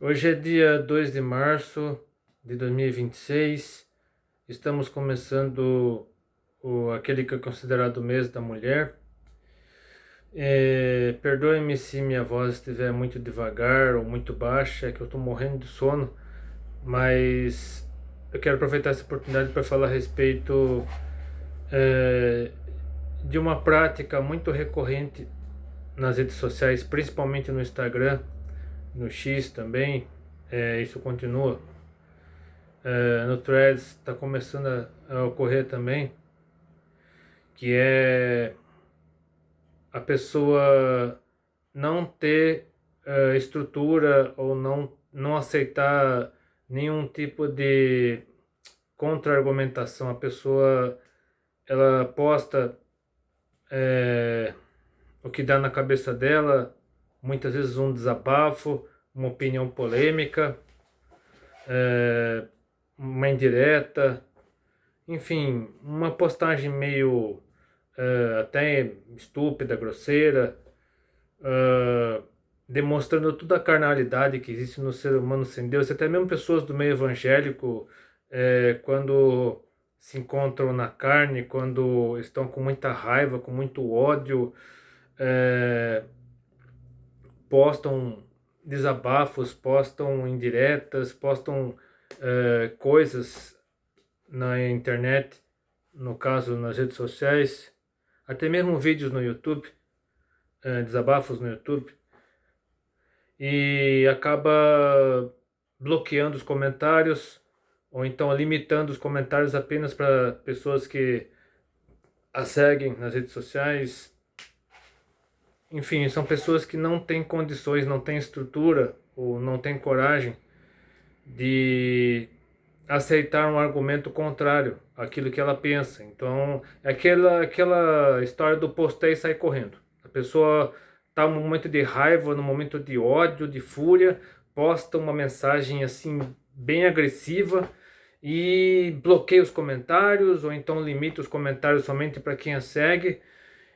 Hoje é dia 2 de março de 2026. Estamos começando aquele que é considerado o mês da mulher. Perdoe-me se minha voz estiver muito devagar ou muito baixa, é que eu estou morrendo de sono, mas eu quero aproveitar essa oportunidade para falar a respeito é, de uma prática muito recorrente nas redes sociais, principalmente no Instagram, no X também. Isso continua. No Threads está começando a ocorrer também, que é a pessoa não ter estrutura ou não aceitar nenhum tipo de contra-argumentação. A pessoa, ela posta o que dá na cabeça dela, muitas vezes um desabafo, uma opinião polêmica, uma indireta, enfim, uma postagem meio até estúpida, grosseira, demonstrando toda a carnalidade que existe no ser humano sem Deus. Até mesmo pessoas do meio evangélico, quando se encontram na carne, quando estão com muita raiva, com muito ódio, postam desabafos, postam indiretas, postam coisas na internet, no caso nas redes sociais, até mesmo vídeos no YouTube, desabafos no YouTube, e acaba bloqueando os comentários, ou então limitando os comentários apenas para pessoas que a seguem nas redes sociais. Enfim, são pessoas que não têm condições, não têm estrutura, ou não têm coragem de aceitar um argumento contrário àquilo que ela pensa. Então, é aquela história do postei e sai correndo. A pessoa está num momento de raiva, num momento de ódio, de fúria, posta uma mensagem assim bem agressiva e bloqueia os comentários, ou então limita os comentários somente para quem a segue.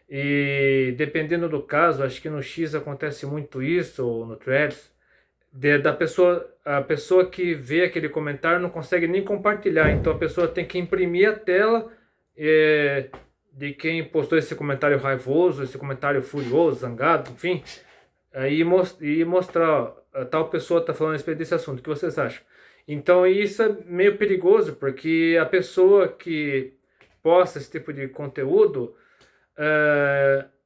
E dependendo do caso, acho que no X acontece muito isso, ou no Threads, da pessoa, a pessoa que vê aquele comentário não consegue nem compartilhar, então a pessoa tem que imprimir a tela de quem postou esse comentário raivoso, esse comentário furioso, zangado, enfim, aí e mostrar, ó, a tal pessoa está falando a respeito desse assunto, o que vocês acham? Então isso é meio perigoso, porque a pessoa que posta esse tipo de conteúdo,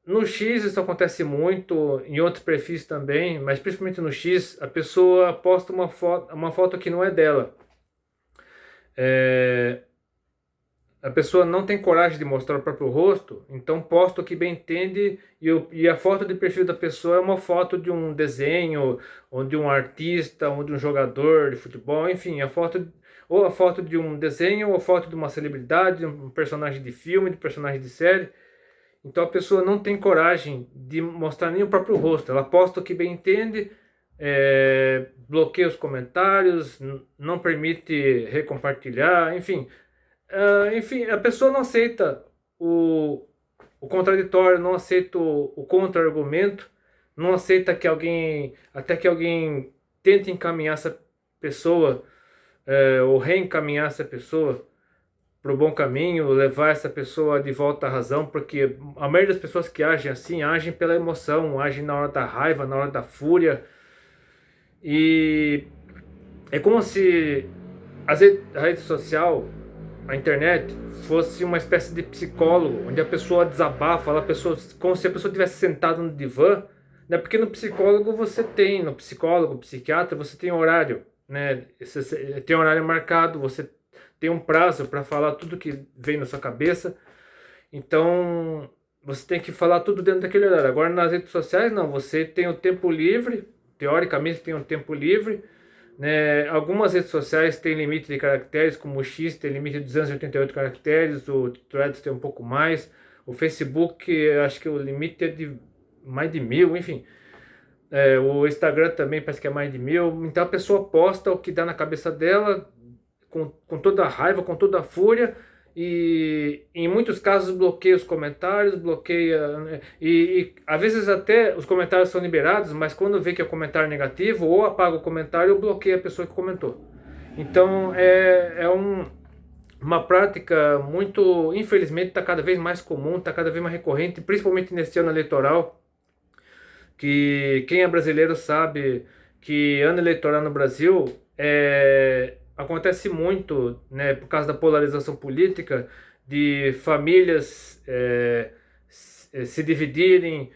no X isso acontece muito, em outros perfis também, mas principalmente no X, a pessoa posta uma foto que não é dela. A pessoa não tem coragem de mostrar o próprio rosto, então posta o que bem entende, e a foto de perfil da pessoa é uma foto de um desenho, ou de um artista, ou de um jogador de futebol, enfim, ou a foto de um desenho, ou a foto de uma celebridade, de um personagem de filme, de personagem de série. Então a pessoa não tem coragem de mostrar nem o próprio rosto. Ela posta o que bem entende, bloqueia os comentários, não permite recompartilhar, enfim. Enfim, a pessoa não aceita o contraditório, não aceita o contra-argumento, não aceita que até que alguém tente encaminhar essa pessoa, ou reencaminhar essa pessoa para o bom caminho, levar essa pessoa de volta à razão, porque a maioria das pessoas que agem assim, agem pela emoção, agem na hora da raiva, na hora da fúria, e é como se a rede social, a internet, fosse uma espécie de psicólogo, onde a pessoa desabafa, como se a pessoa tivesse sentada no divã, né? Porque no psicólogo no psicólogo, psiquiatra, você tem horário, né? Você tem horário marcado, você tem um prazo para falar tudo que vem na sua cabeça. Então, você tem que falar tudo dentro daquele horário. Agora, nas redes sociais, não. Você tem o tempo livre, teoricamente tem um tempo livre, né? Algumas redes sociais têm limite de caracteres, como o X tem limite de 288 caracteres, o Threads tem um pouco mais, o Facebook, acho que o limite é de mais de 1.000, enfim. O Instagram também parece que é mais de 1.000. Então a pessoa posta o que dá na cabeça dela, com toda a raiva, com toda a fúria, e em muitos casos bloqueia os comentários, bloqueia, né? E às vezes até os comentários são liberados, mas quando vê que é comentário negativo, ou apaga o comentário ou bloqueia a pessoa que comentou. Então uma prática muito, infelizmente, está cada vez mais comum, está cada vez mais recorrente, principalmente nesse ano eleitoral, que quem é brasileiro sabe que ano eleitoral no Brasil acontece muito, né, por causa da polarização política, de famílias se dividirem,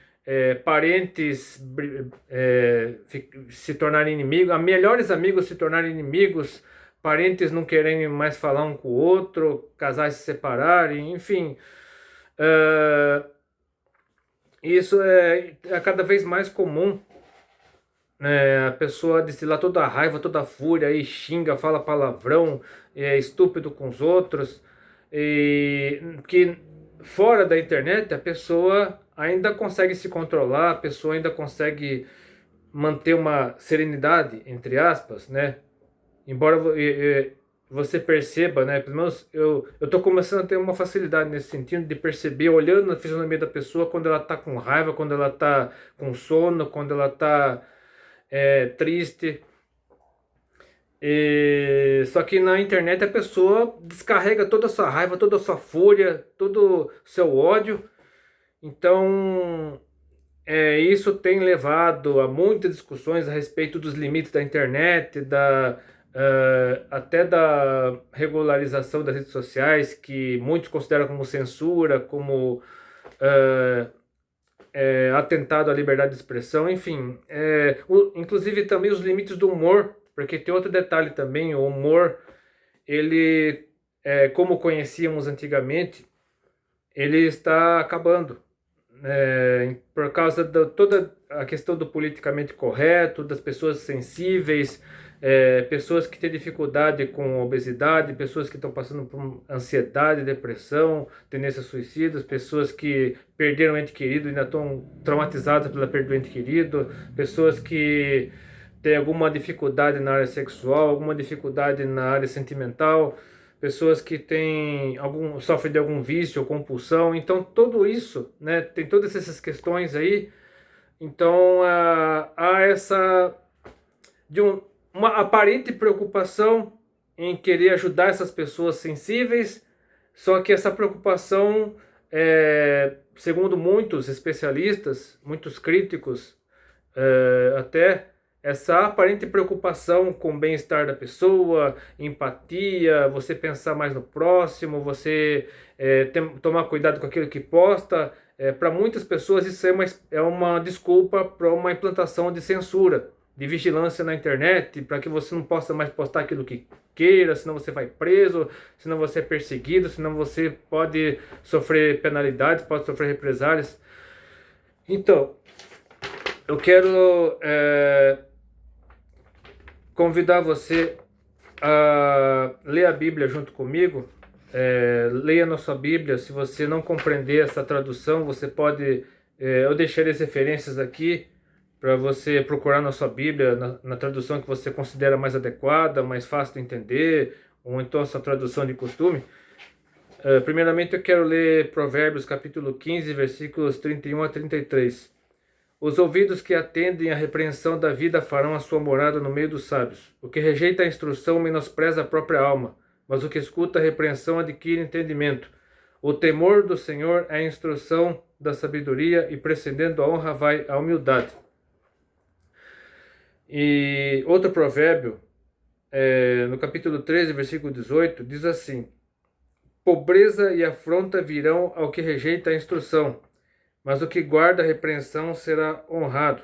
parentes se tornarem inimigos, melhores amigos se tornarem inimigos, parentes não querem mais falar um com o outro, casais se separarem, enfim. Isso é cada vez mais comum, né? A pessoa destilar toda a raiva, toda a fúria, e xinga, fala palavrão, é estúpido com os outros, e que fora da internet a pessoa ainda consegue se controlar, a pessoa ainda consegue manter uma serenidade, entre aspas, né? Embora você perceba, né? Pelo menos eu tô começando a ter uma facilidade nesse sentido de perceber, olhando a fisionomia da pessoa, quando ela tá com raiva, quando ela tá com sono, quando ela tá triste. Só que na internet a pessoa descarrega toda a sua raiva, toda a sua fúria, todo o seu ódio. Então, isso tem levado a muitas discussões a respeito dos limites da internet, até da regularização das redes sociais, que muitos consideram como censura, como atentado à liberdade de expressão, enfim. Inclusive também os limites do humor, porque tem outro detalhe também, o humor, ele, como conhecíamos antigamente, ele está acabando. Por causa de toda a questão do politicamente correto, das pessoas sensíveis, pessoas que têm dificuldade com obesidade, pessoas que estão passando por ansiedade, depressão, tendências suicidas, pessoas que perderam um ente querido e ainda estão traumatizadas pela perda do ente querido, pessoas que têm alguma dificuldade na área sexual, alguma dificuldade na área sentimental, pessoas que sofrem de algum vício ou compulsão. Então tudo isso, né, tem todas essas questões aí. Então há essa uma aparente preocupação em querer ajudar essas pessoas sensíveis, só que essa preocupação, segundo muitos especialistas, muitos críticos, até essa aparente preocupação com o bem-estar da pessoa, empatia, você pensar mais no próximo, você tomar cuidado com aquilo que posta, para muitas pessoas isso é uma desculpa para uma implantação de censura, de vigilância na internet, para que você não possa mais postar aquilo que queira, senão você vai preso, senão você é perseguido, senão você pode sofrer penalidades, pode sofrer represálias. Então, eu quero convidar você a ler a Bíblia junto comigo. Leia na sua Bíblia. Se você não compreender essa tradução, você pode... eu deixarei as referências aqui para você procurar na sua Bíblia, na tradução que você considera mais adequada, mais fácil de entender, ou então essa tradução de costume. Primeiramente eu quero ler Provérbios capítulo 15, versículos 31 a 33. Os ouvidos que atendem à repreensão da vida farão a sua morada no meio dos sábios. O que rejeita a instrução menospreza a própria alma, mas o que escuta a repreensão adquire entendimento. O temor do Senhor é a instrução da sabedoria, e precedendo a honra vai a humildade. E outro provérbio, no capítulo 13, versículo 18, diz assim: pobreza e afronta virão ao que rejeita a instrução, mas o que guarda a repreensão será honrado.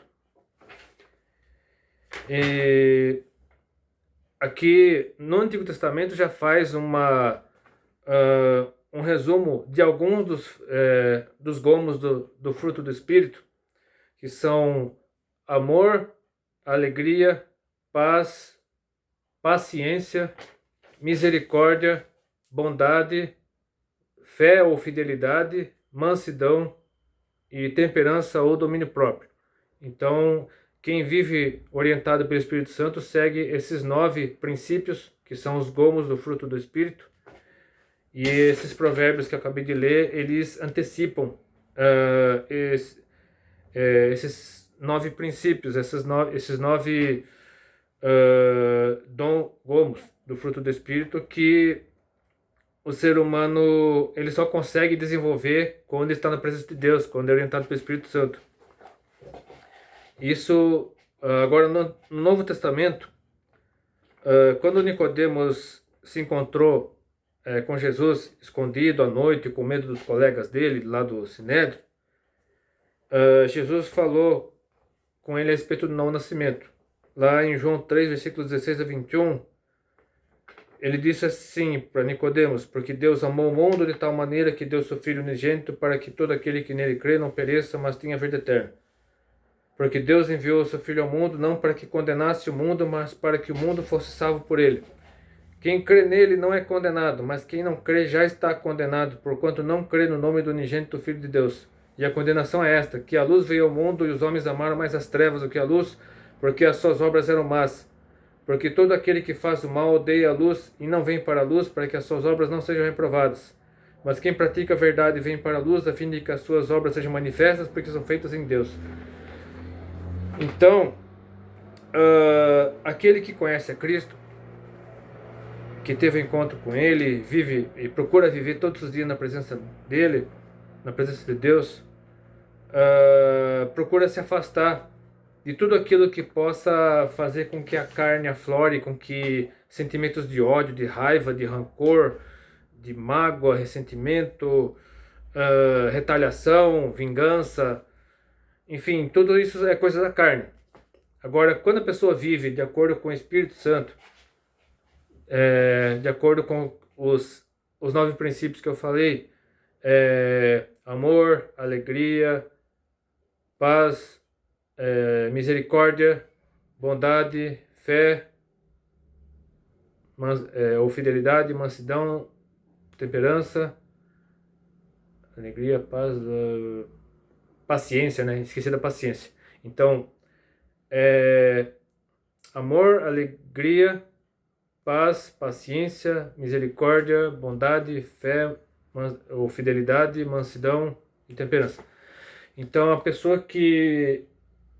E aqui no Antigo Testamento já faz um resumo de alguns dos gomos do fruto do Espírito, que são amor, alegria, paz, paciência, misericórdia, bondade, fé ou fidelidade, mansidão e temperança ou domínio próprio. Então, quem vive orientado pelo Espírito Santo segue esses 9 princípios, que são os gomos do fruto do Espírito. E esses provérbios que eu acabei de ler, eles antecipam esses 9 princípios, esses nove dom gomos do fruto do Espírito, que o ser humano ele só consegue desenvolver quando está na presença de Deus, quando é orientado pelo Espírito Santo. Isso, agora no Novo Testamento, quando Nicodemos se encontrou com Jesus, escondido à noite, com medo dos colegas dele, lá do Sinédrio, Jesus falou com ele a respeito do novo nascimento. Lá em João 3, versículos 16 a 21, ele disse assim para Nicodemos: porque Deus amou o mundo de tal maneira que deu seu Filho unigênito, para que todo aquele que nele crê não pereça, mas tenha vida eterna. Porque Deus enviou o seu Filho ao mundo, não para que condenasse o mundo, mas para que o mundo fosse salvo por ele. Quem crê nele não é condenado, mas quem não crê já está condenado, porquanto não crê no nome do unigênito Filho de Deus. E a condenação é esta, que a luz veio ao mundo, e os homens amaram mais as trevas do que a luz, porque as suas obras eram más. Porque todo aquele que faz o mal odeia a luz, e não vem para a luz, para que as suas obras não sejam reprovadas. Mas quem pratica a verdade vem para a luz, a fim de que as suas obras sejam manifestas, porque são feitas em Deus. Então, aquele que conhece a Cristo, que teve encontro com Ele, vive e procura viver todos os dias na presença dEle, na presença de Deus, procura se afastar de tudo aquilo que possa fazer com que a carne aflore, com que sentimentos de ódio, de raiva, de rancor, de mágoa, ressentimento, retaliação, vingança, enfim, tudo isso é coisa da carne. Agora, quando a pessoa vive de acordo com o Espírito Santo, de acordo com os 9 princípios que eu falei, amor, alegria, paz, misericórdia, bondade, fé, ou fidelidade, mansidão, temperança, alegria, paz, paciência, né? Esqueci da paciência. Então, amor, alegria, paz, paciência, misericórdia, bondade, fé, ou fidelidade, mansidão e temperança. Então, a pessoa que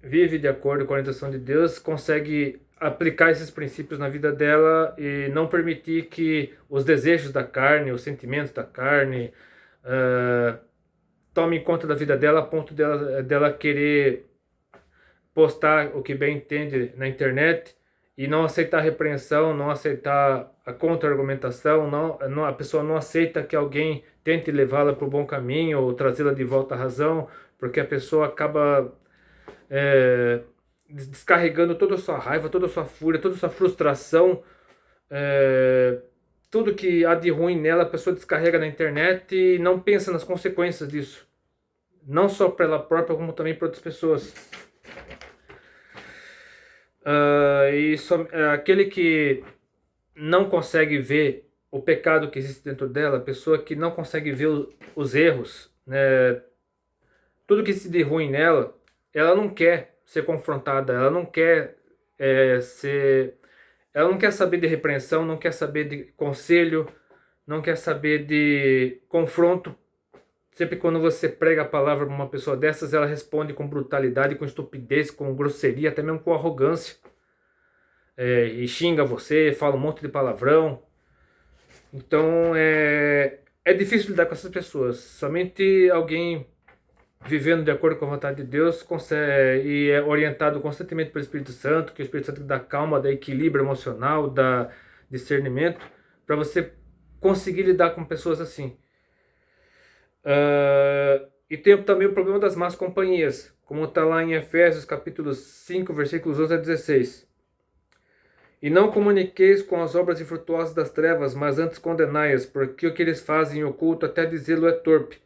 vive de acordo com a orientação de Deus consegue aplicar esses princípios na vida dela e não permitir que os desejos da carne, os sentimentos da carne, tomem conta da vida dela a ponto dela querer postar o que bem entende na internet e não aceitar a repreensão, não aceitar a contra-argumentação, a pessoa não aceita que alguém tente levá-la para o bom caminho ou trazê-la de volta à razão, porque a pessoa acaba descarregando toda a sua raiva, toda a sua fúria, toda a sua frustração, tudo que há de ruim nela, a pessoa descarrega na internet e não pensa nas consequências disso, não só para ela própria, como também para outras pessoas. Aquele que não consegue ver o pecado que existe dentro dela, a pessoa que não consegue ver os erros, né, tudo que existe de ruim nela, ela não quer ser confrontada, ela não quer ela não quer saber de repreensão, não quer saber de conselho, não quer saber de confronto. Sempre quando você prega a palavra para uma pessoa dessas, ela responde com brutalidade, com estupidez, com grosseria, até mesmo com arrogância. E xinga você, fala um monte de palavrão. Então é difícil lidar com essas pessoas. Somente alguém vivendo de acordo com a vontade de Deus consegue, e é orientado constantemente pelo Espírito Santo, que o Espírito Santo dá calma, dá equilíbrio emocional, dá discernimento, para você conseguir lidar com pessoas assim. E tem também o problema das más companhias, como está lá em Efésios capítulo 5, versículos 11 a 16. E não comuniqueis com as obras infrutuosas das trevas, mas antes condenai-as, porque o que eles fazem em oculto, até dizê-lo, é torpe.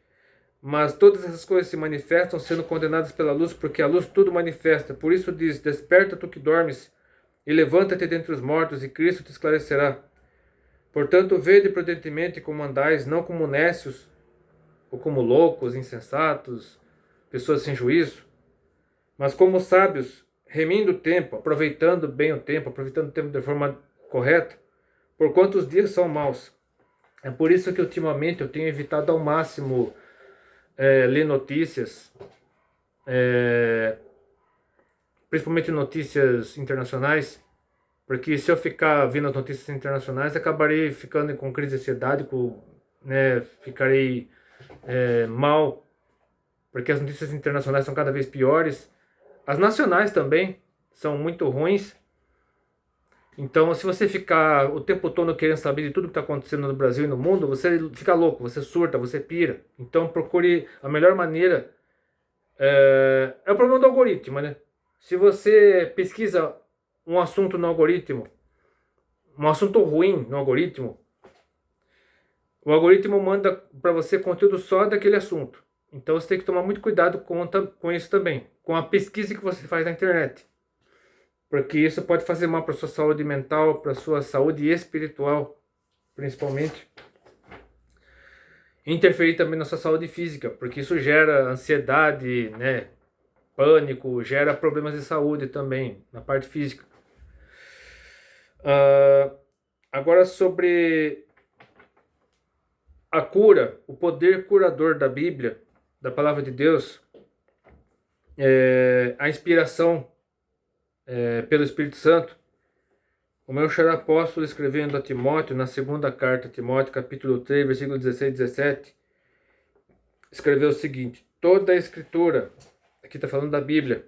Mas todas essas coisas se manifestam sendo condenadas pela luz, porque a luz tudo manifesta. Por isso diz: desperta tu que dormes, e levanta-te dentre os mortos, e Cristo te esclarecerá. Portanto, vede prudentemente como andais, não como nécios, ou como loucos, insensatos, pessoas sem juízo, mas como sábios, remindo o tempo, aproveitando bem o tempo, aproveitando o tempo de forma correta, porquanto os dias são maus. É por isso que ultimamente eu tenho evitado ao máximo ler notícias, principalmente notícias internacionais, porque se eu ficar vendo as notícias internacionais, acabarei ficando com crise de ansiedade, né, ficarei mal, porque as notícias internacionais são cada vez piores. As nacionais também são muito ruins. Então, se você ficar o tempo todo querendo saber de tudo que está acontecendo no Brasil e no mundo, você fica louco, você surta, você pira. Então, procure a melhor maneira. É o problema do algoritmo, né? Se você pesquisa um assunto no algoritmo, um assunto ruim no algoritmo, o algoritmo manda para você conteúdo só daquele assunto. Então, você tem que tomar muito cuidado com isso também, com a pesquisa que você faz na internet. Porque isso pode fazer mal para sua saúde mental, para sua saúde espiritual, principalmente. Interferir também na sua saúde física, porque isso gera ansiedade, né, pânico, gera problemas de saúde também, na parte física. Agora sobre a cura, o poder curador da Bíblia, da Palavra de Deus, a inspiração pelo Espírito Santo. O meu xará apóstolo, escrevendo a Timóteo, na segunda carta a Timóteo, capítulo 3, versículo 16 e 17, escreveu o seguinte: toda a escritura, aqui está falando da Bíblia,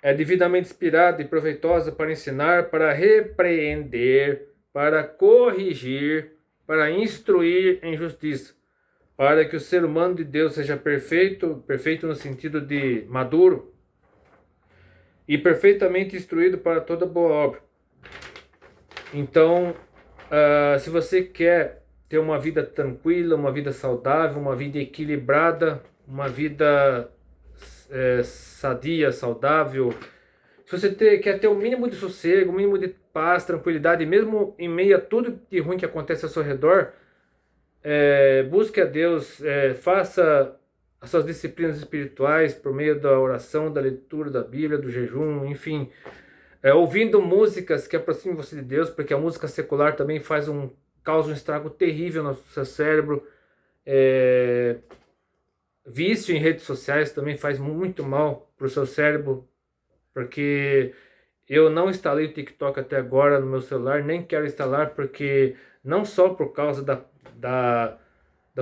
é devidamente inspirada e proveitosa para ensinar, para repreender, para corrigir, para instruir em justiça, para que o ser humano de Deus seja perfeito, perfeito no sentido de maduro, e perfeitamente instruído para toda boa obra. Então, se você quer ter uma vida tranquila, uma vida saudável, uma vida equilibrada, uma vida sadia, saudável, se você quer ter o mínimo de sossego, o mínimo de paz, tranquilidade, mesmo em meio a tudo de ruim que acontece ao seu redor, busque a Deus, faça as suas disciplinas espirituais por meio da oração, da leitura da Bíblia, do jejum, enfim, ouvindo músicas que aproximem você de Deus, porque a música secular também causa um estrago terrível no seu cérebro. Vício em redes sociais também faz muito mal para o seu cérebro, porque eu não instalei o TikTok até agora no meu celular, nem quero instalar, porque não só por causa da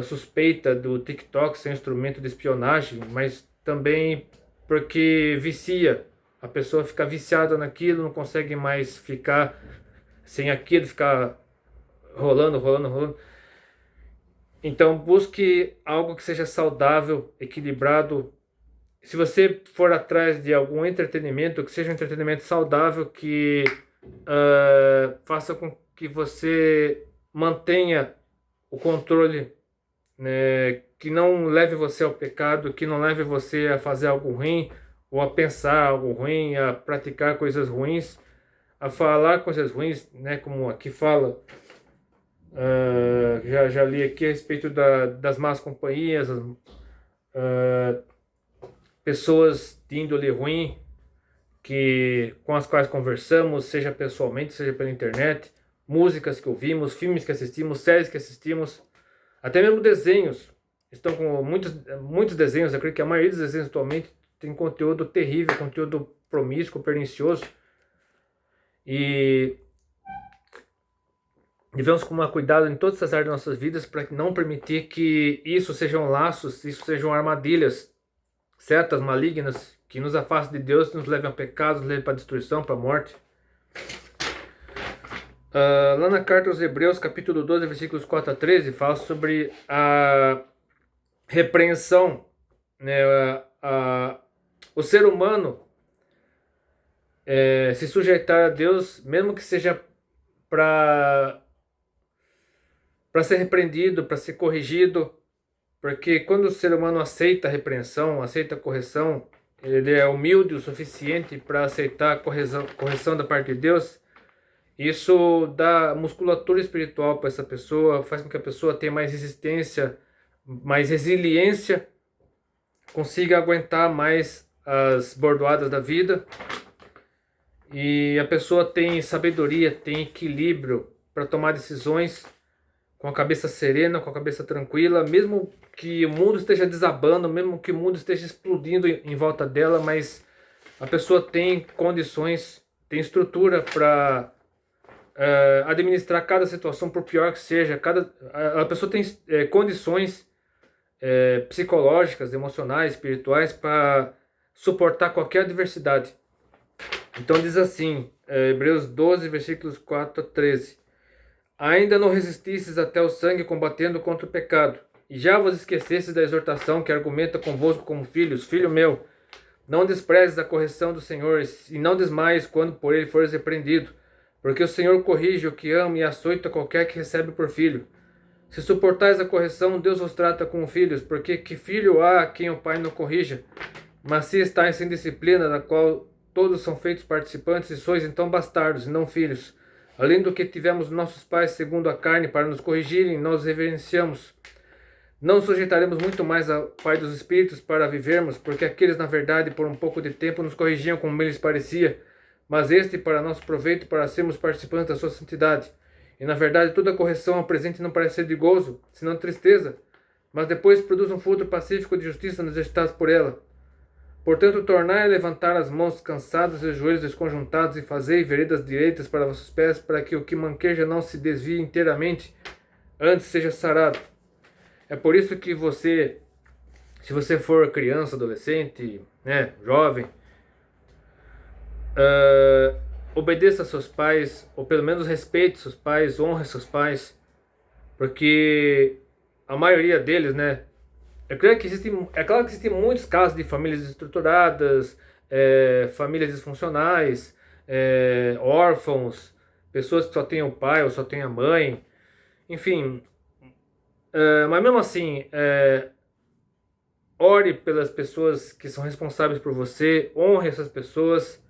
suspeita do TikTok ser um instrumento de espionagem, mas também porque vicia. A pessoa fica viciada naquilo, não consegue mais ficar sem aquilo, ficar rolando. Então busque algo que seja saudável, equilibrado. Se você for atrás de algum entretenimento, que seja um entretenimento saudável, que faça com que você mantenha o controle, né, que não leve você ao pecado, que não leve você a fazer algo ruim, ou a pensar algo ruim, a praticar coisas ruins, a falar coisas ruins, né, como aqui fala. Já li aqui a respeito das más companhias, pessoas de índole ruim com as quais conversamos, seja pessoalmente, seja pela internet, músicas que ouvimos, filmes que assistimos, séries que assistimos, até mesmo desenhos. Estão com muitos desenhos, eu creio que a maioria dos desenhos atualmente tem conteúdo terrível, conteúdo promíscuo, pernicioso. E devemos tomar cuidado em todas as áreas das nossas vidas para não permitir que isso sejam laços, isso sejam armadilhas, setas malignas que nos afastam de Deus, nos levem a pecados, nos levem para a destruição, para a morte. Lá na carta aos Hebreus, capítulo 12, versículos 4 a 13, fala sobre a repreensão, né, o ser humano se sujeitar a Deus, mesmo que seja para ser repreendido, para ser corrigido, porque quando o ser humano aceita a repreensão, aceita a correção, ele é humilde o suficiente para aceitar a correção da parte de Deus, isso dá musculatura espiritual para essa pessoa, faz com que a pessoa tenha mais resistência, mais resiliência, consiga aguentar mais as bordoadas da vida, e a pessoa tem sabedoria, tem equilíbrio para tomar decisões com a cabeça serena, com a cabeça tranquila, mesmo que o mundo esteja desabando, mesmo que o mundo esteja explodindo em volta dela, mas a pessoa tem condições, tem estrutura para administrar cada situação, por pior que seja. A pessoa tem condições psicológicas, emocionais, espirituais para suportar qualquer adversidade. Então diz assim, Hebreus 12, versículos 4 a 13. Ainda não resististes até o sangue combatendo contra o pecado, e já vos esquecestes da exortação que argumenta convosco como filhos. Filho meu, não desprezes a correção do Senhor, e não desmaies quando por ele fores repreendido, porque o Senhor corrige o que ama e açoita qualquer que recebe por filho. Se suportais a correção, Deus vos trata como filhos, porque que filho há a quem o pai não corrija? Mas se estáis sem disciplina, da qual todos são feitos participantes, e sois então bastardos, e não filhos. Além do que tivemos nossos pais segundo a carne para nos corrigirem, nós reverenciamos. Não sujeitaremos muito mais ao Pai dos Espíritos para vivermos, porque aqueles, na verdade, por um pouco de tempo nos corrigiam como lhes parecia, mas este para nosso proveito, para sermos participantes da sua santidade. E, na verdade, toda correção ao presente não parece ser de gozo, senão tristeza, mas depois produz um fruto pacífico de justiça nos exercitados por ela. Portanto, tornai a levantar as mãos cansadas e os joelhos desconjuntados, e fazei veredas direitas para vossos pés, para que o que manqueja não se desvie inteiramente, antes seja sarado. É por isso que você, se você for criança, adolescente, né, jovem, obedeça a seus pais, ou pelo menos respeite seus pais, honre seus pais, porque a maioria deles, né, é claro que existem muitos casos de famílias desestruturadas, famílias disfuncionais, órfãos, pessoas que só têm o pai ou só têm a mãe, enfim. Mas mesmo assim, ore pelas pessoas que são responsáveis por você, honre essas pessoas,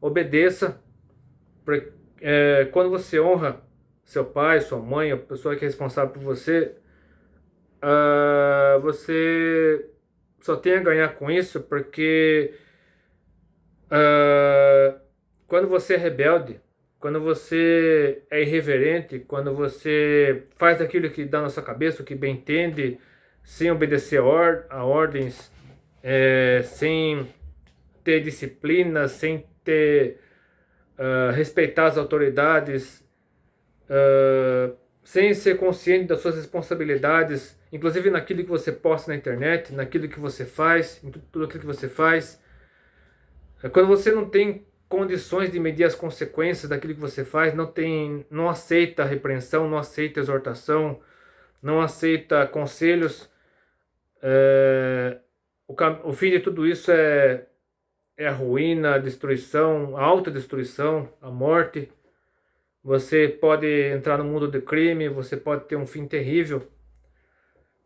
obedeça. Quando você honra seu pai, sua mãe, a pessoa que é responsável por você, você só tem a ganhar com isso, porque quando você é rebelde, quando você é irreverente, quando você faz aquilo que dá na sua cabeça, o que bem entende, sem obedecer a ordens, sem ter disciplina, sem ter respeitar as autoridades, sem ser consciente das suas responsabilidades, inclusive naquilo que você posta na internet, naquilo que você faz, em tudo aquilo que você faz. Quando você não tem condições de medir as consequências daquilo que você faz, não aceita repreensão, não aceita exortação, não aceita conselhos, o fim de tudo isso é a ruína, a destruição, a autodestruição, a morte. Você pode entrar no mundo do crime, você pode ter um fim terrível,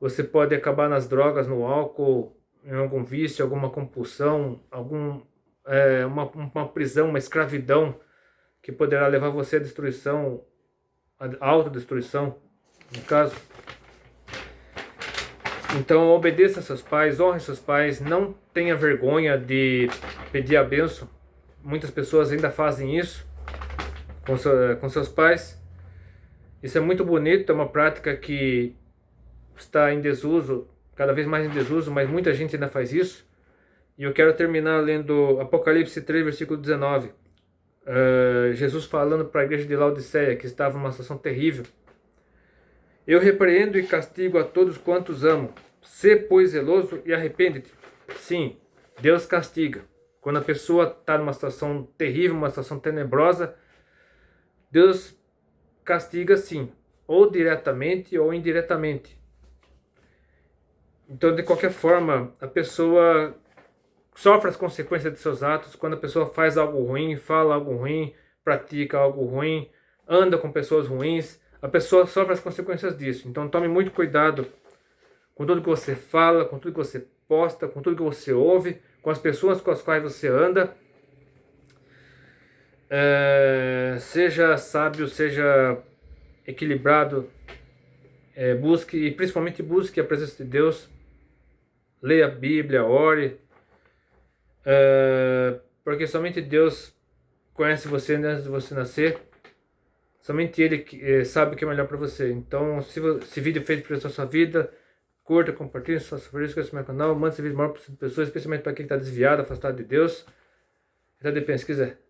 você pode acabar nas drogas, no álcool, em algum vício, alguma compulsão, uma prisão, uma escravidão que poderá levar você à destruição, à autodestruição, no caso. Então obedeça a seus pais, honre seus pais, não tenha vergonha de pedir a bênção. Muitas pessoas ainda fazem isso com seus pais. Isso é muito bonito, é uma prática que está em desuso, cada vez mais em desuso, mas muita gente ainda faz isso. E eu quero terminar lendo Apocalipse 3, versículo 19. Jesus falando para a igreja de Laodiceia, que estava numa situação terrível. Eu repreendo e castigo a todos quantos amo. Sê, pois, zeloso e arrepende-te. Sim, Deus castiga. Quando a pessoa está numa situação terrível, uma situação tenebrosa, Deus castiga sim, ou diretamente ou indiretamente. Então, de qualquer forma, a pessoa sofre as consequências de seus atos quando a pessoa faz algo ruim, fala algo ruim, pratica algo ruim, anda com pessoas ruins. A pessoa sofre as consequências disso. Então tome muito cuidado com tudo que você fala, com tudo que você posta, com tudo que você ouve, com as pessoas com as quais você anda. Seja sábio, seja equilibrado, busque, e principalmente busque a presença de Deus. Leia a Bíblia, ore, porque somente Deus conhece você antes de você nascer. Somente Ele sabe o que é melhor para você. Então, se esse vídeo fez diferença na sua vida, curta, compartilhe, se for isso, inscreva no meu canal, manda esse vídeo maior para pessoas, especialmente para quem está desviado, afastado de Deus. Até depois, se quiser.